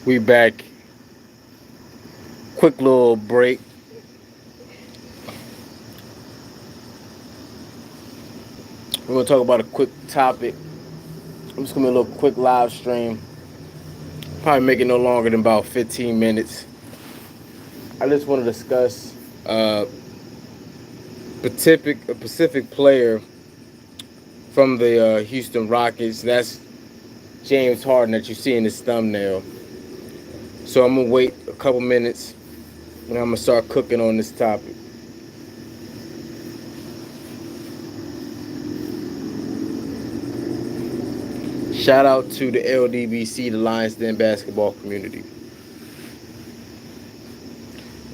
We back. Quick little break. We're gonna talk about a quick topic. I'm just gonna do a little quick live stream. Probably make it no longer than about 15 minutes. I just want to discuss uh, a Pacific player from the Houston Rockets. That's James Harden that you see in this thumbnail. So I'm gonna wait a couple minutes and I'm gonna start cooking on this topic. Shout out to the LDBC, the Lions Den basketball community.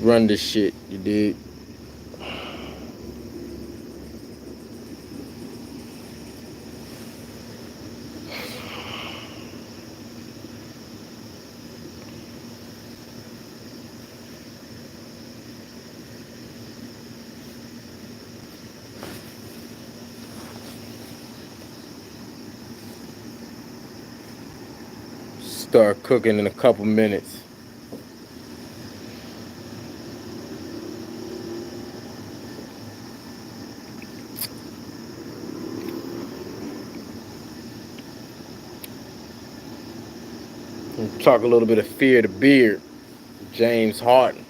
Run this shit, you dig? Start cooking in a couple minutes. Talk a little bit of fear the beard. James Harden,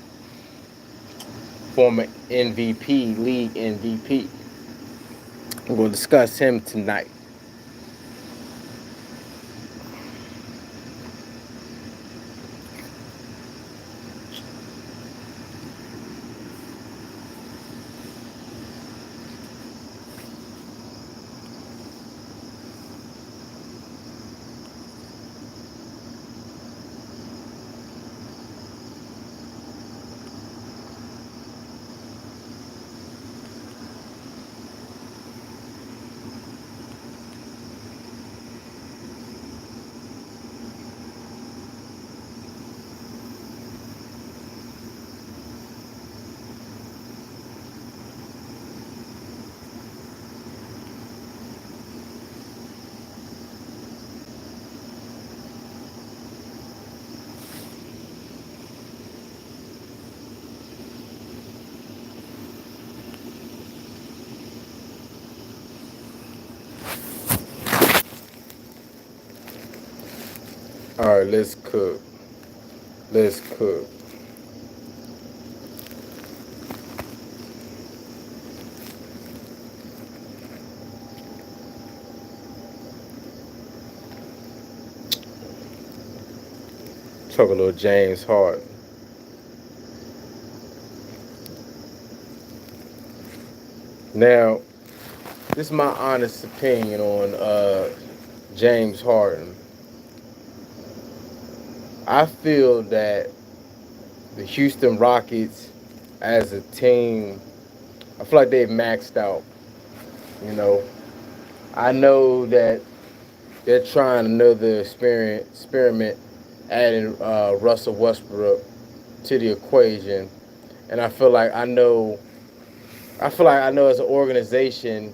former MVP, league MVP. I'm going to discuss him tonight. All right, let's cook. Let's cook. Talk a little James Harden. Now, this is my honest opinion on James Harden. I feel that the Houston Rockets, as a team, I feel like they've maxed out. You know, I know that they're trying another experiment, adding Russell Westbrook to the equation, and I feel like I know as an organization,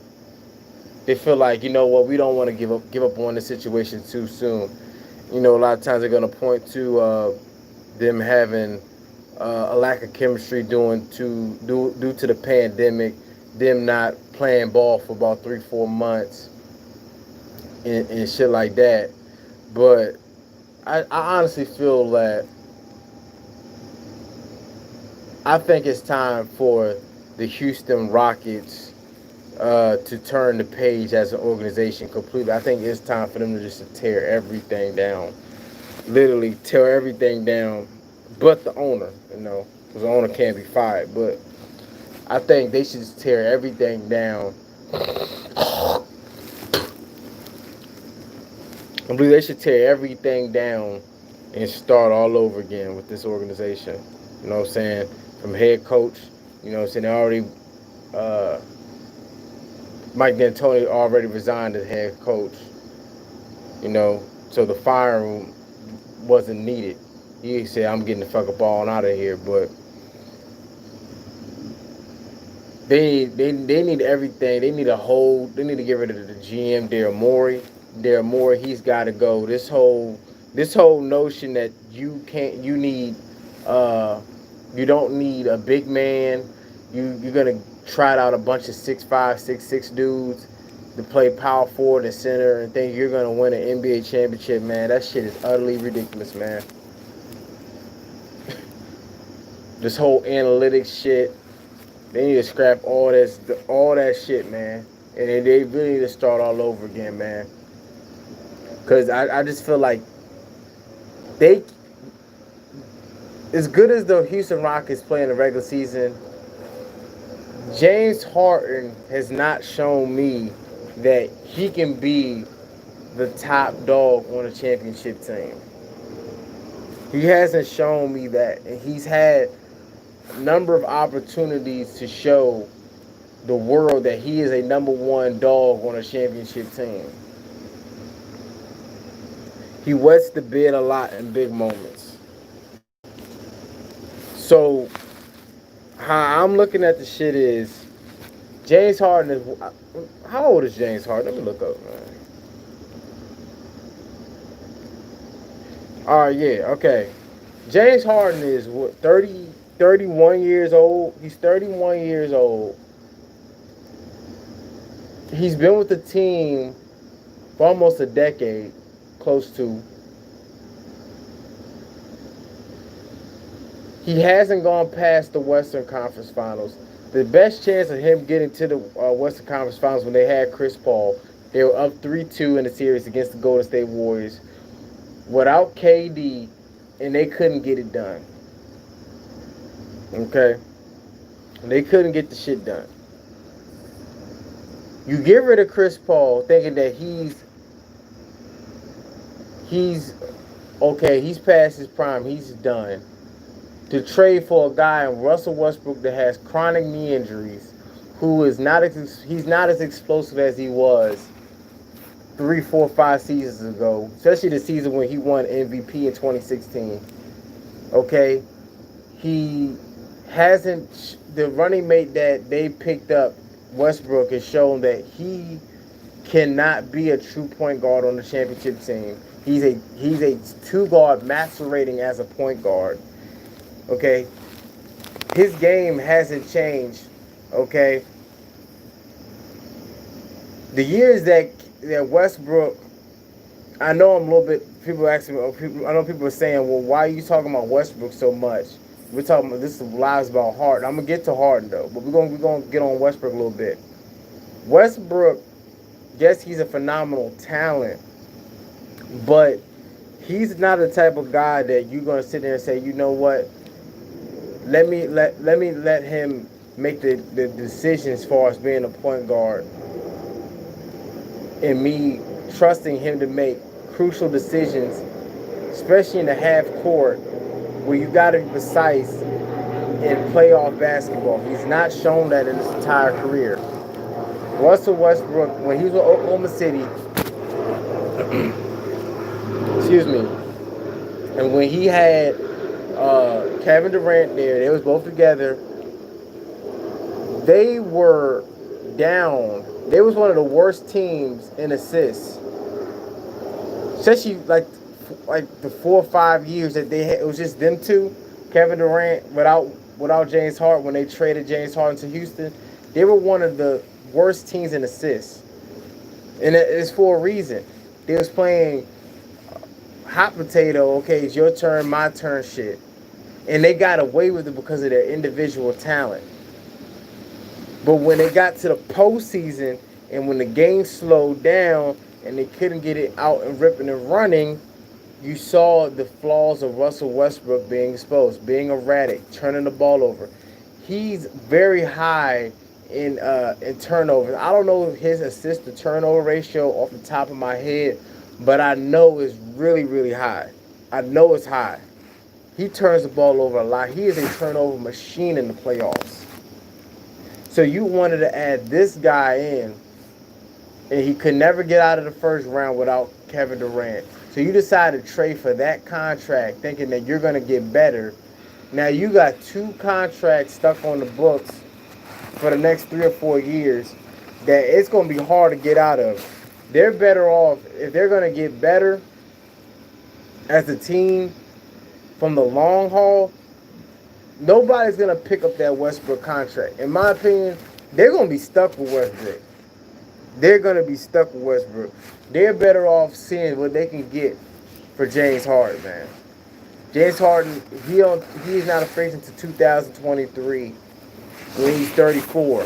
they feel like, you know what, we don't want to give up on the situation too soon. You know, a lot of times they're gonna point to them having a lack of chemistry due to the pandemic, them not playing ball for about 3 4 months and shit like that. But I honestly feel that I think it's time for the Houston Rockets to turn the page as an organization completely. I think it's time for them to just tear everything down, literally tear everything down, but the owner, you know, because the owner can't be fired. But I think they should just tear everything down. I believe they should tear everything down and start all over again with this organization. You know what I'm saying? From head coach, you know what I'm saying? They already, uh, Mike D'Antoni already resigned as head coach, you know, so the firing wasn't needed. He said, I'm getting the fuck up all out of here. But they need everything. They need to get rid of the GM, Daryl Morey. Daryl Morey, he's got to go. This whole this whole notion that you can't, uh, you don't need a big man. You're gonna trot out a bunch of 6'5", 6'6" dudes to play power forward and center and think you're gonna win an NBA championship, man. That shit is utterly ridiculous, man. This whole analytics shit, they need to scrap all that shit, man. And they really need to start all over again, man. Cause I just feel like they, as good as the Houston Rockets play in the regular season, James Harden has not shown me that he can be the top dog on a championship team. He hasn't shown me that, and he's had a number of opportunities to show the world that he is a number one dog on a championship team. He wets the bed a lot in big moments. So how I'm looking at the shit is James Harden is, how old is James Harden? Let me look up, man. All right, yeah, okay. James Harden is what, 31 years old. He's 31 years old. He's been with the team for almost a decade, close to. He hasn't gone past the Western Conference Finals. The best chance of him getting to the Western Conference Finals when they had Chris Paul. They were up 3-2 in the series against the Golden State Warriors without KD, and they couldn't get it done. Okay? They couldn't get the shit done. You get rid of Chris Paul thinking that he's okay, he's past his prime, he's done. To trade for a guy in Russell Westbrook that has chronic knee injuries, who is he's not as explosive as he was 3, 4, 5 seasons ago, especially the season when he won MVP in 2016. Okay, he hasn't. The running mate that they picked up, Westbrook, has shown that he cannot be a true point guard on the championship team. He's a 2-guard masquerading as a point guard. Okay, his game hasn't changed. Okay, the years that Westbrook, I know I'm a little bit. People asking me. I know people are saying, "Well, why are you talking about Westbrook so much?" We're talking about this lies about Harden. I'm gonna get to Harden though, but we're gonna get on Westbrook a little bit. Westbrook, yes, he's a phenomenal talent, but he's not the type of guy that you're gonna sit there and say, you know what? Let me let him make the decision as far as being a point guard, and me trusting him to make crucial decisions, especially in the half court where you got to be precise in playoff basketball. He's not shown that in his entire career. Russell Westbrook, when he was with Oklahoma City, excuse me, and when he had Kevin Durant there, they was both together. They were down. They was one of the worst teams in assists, especially like the 4 or 5 years that they had. It was just them two, Kevin Durant without James Harden. When they traded James Harden to Houston, they were one of the worst teams in assists, and it's for a reason. They was playing hot potato. Okay, it's your turn, my turn, shit. And they got away with it because of their individual talent. But when they got to the postseason and when the game slowed down and they couldn't get it out and ripping and running, you saw the flaws of Russell Westbrook being exposed, being erratic, turning the ball over. He's very high in turnovers. I don't know his assist to turnover ratio off the top of my head, but I know it's really, really high. I know it's high. He turns the ball over a lot. He is a turnover machine in the playoffs. So you wanted to add this guy in, and he could never get out of the first round without Kevin Durant. So you decided to trade for that contract thinking that you're going to get better. Now you got 2 contracts stuck on the books for the next 3 or 4 years that it's going to be hard to get out of. They're better off, if they're going to get better, as a team from the long haul, nobody's gonna pick up that Westbrook contract. In my opinion, they're gonna be stuck with Westbrook. They're gonna be stuck with Westbrook. They're better off seeing what they can get for James Harden, man. James Harden, he's not a free agent until 2023 when he's 34.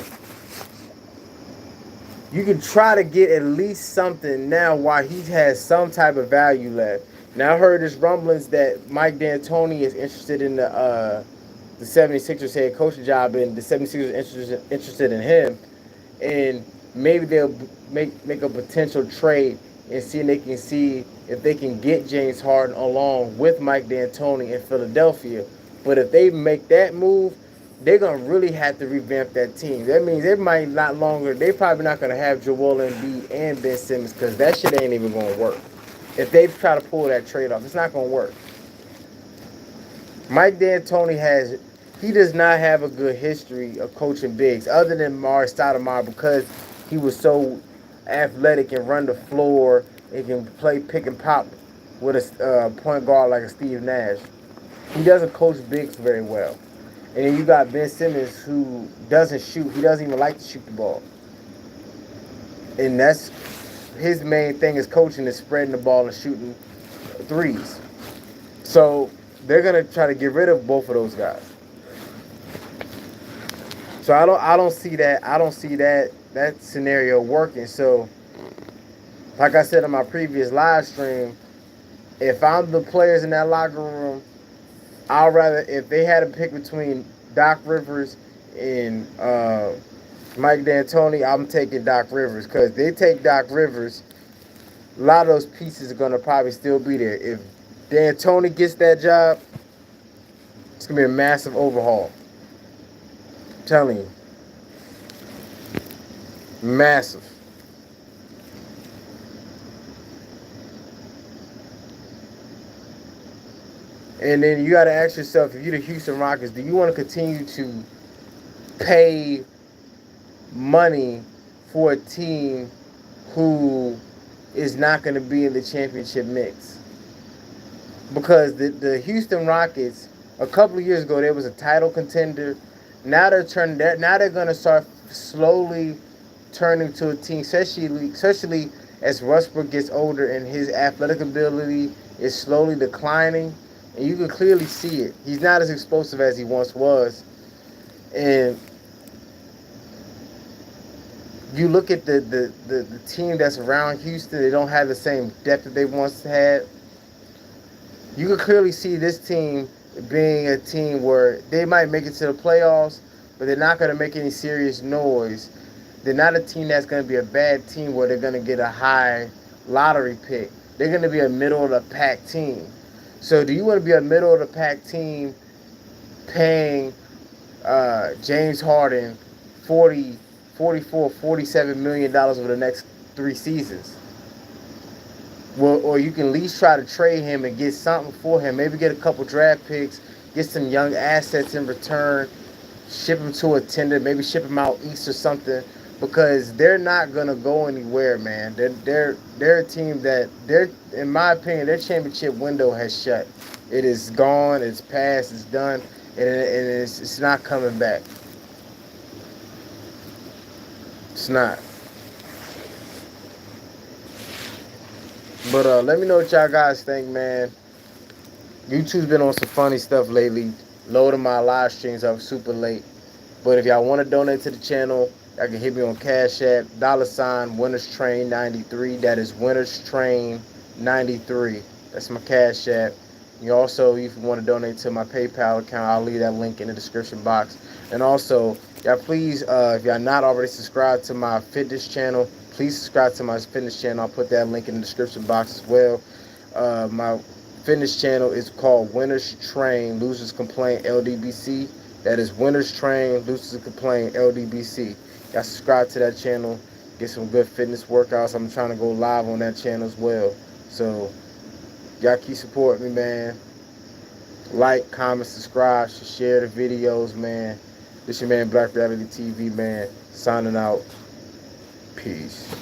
You can try to get at least something now while he has some type of value left. Now I heard there's rumblings that Mike D'Antoni is interested in the 76ers head coaching job, and the 76ers interested in him, and maybe they'll make a potential trade and see if they can if they can get James Harden along with Mike D'Antoni in Philadelphia. But if they make that move, they're gonna really have to revamp that team. That means they might not longer. They probably not gonna have Joel Embiid and Ben Simmons because that shit ain't even gonna work. If they try to pull that trade off, it's not gonna work. Mike D'Antoni he does not have a good history of coaching bigs, other than Mark Stoudemire, because he was so athletic and run the floor and can play pick and pop with a point guard like a Steve Nash. He doesn't coach bigs very well. And then you got Ben Simmons, who doesn't shoot. He doesn't even like to shoot the ball. And that's his main thing is coaching, is spreading the ball and shooting threes. So they're gonna try to get rid of both of those guys. So I don't see that scenario working. So like I said in my previous live stream, if I'm the players in that locker room, I'd rather, if they had to pick between Doc Rivers and Mike D'Antoni, I'm taking Doc Rivers, because they take Doc Rivers, a lot of those pieces are going to probably still be there. If D'Antoni gets that job, it's going to be a massive overhaul. I'm telling you. Massive. And then you got to ask yourself, if you're the Houston Rockets, do you want to continue to pay money for a team who is not going to be in the championship mix? Because the Houston Rockets, a couple of years ago, there was a title contender. Now they're going to start slowly turning to a team, especially as Westbrook gets older and his athletic ability is slowly declining. And you can clearly see it. He's not as explosive as he once was. And you look at the team that's around Houston, they don't have the same depth that they once had. You can clearly see this team being a team where they might make it to the playoffs, but they're not going to make any serious noise. They're not a team that's going to be a bad team where they're going to get a high lottery pick. They're going to be a middle-of-the-pack team. So do you want to be a middle-of-the-pack team paying James Harden $44, $47 million over the next 3 seasons? Well, or you can at least try to trade him and get something for him. Maybe get a couple draft picks, get some young assets in return, ship him to a tender, maybe ship him out east or something, because they're not gonna go anywhere, man. They're a team that in my opinion, their championship window has shut. It is gone. It's past. It's done, and it's not coming back. It's not. But let me know what y'all guys think, man. YouTube's been on some funny stuff lately. Loading my live streams up super late. But if y'all want to donate to the channel, y'all can hit me on Cash App, $ Winners Train 93. That is Winners Train 93. That's my Cash App. You also, if you want to donate to my PayPal account, I'll leave that link in the description box. And also, y'all please, if y'all not already subscribed to my fitness channel, please subscribe to my fitness channel. I'll put that link in the description box as well. My fitness channel is called Winners Train Losers Complaint LDBC. That is Winners Train Losers Complaint LDBC. Y'all subscribe to that channel. Get some good fitness workouts. I'm trying to go live on that channel as well. So y'all keep supporting me, man. Like, comment, subscribe, share the videos, man. This your man Black Reality TV, man. Signing out. Peace.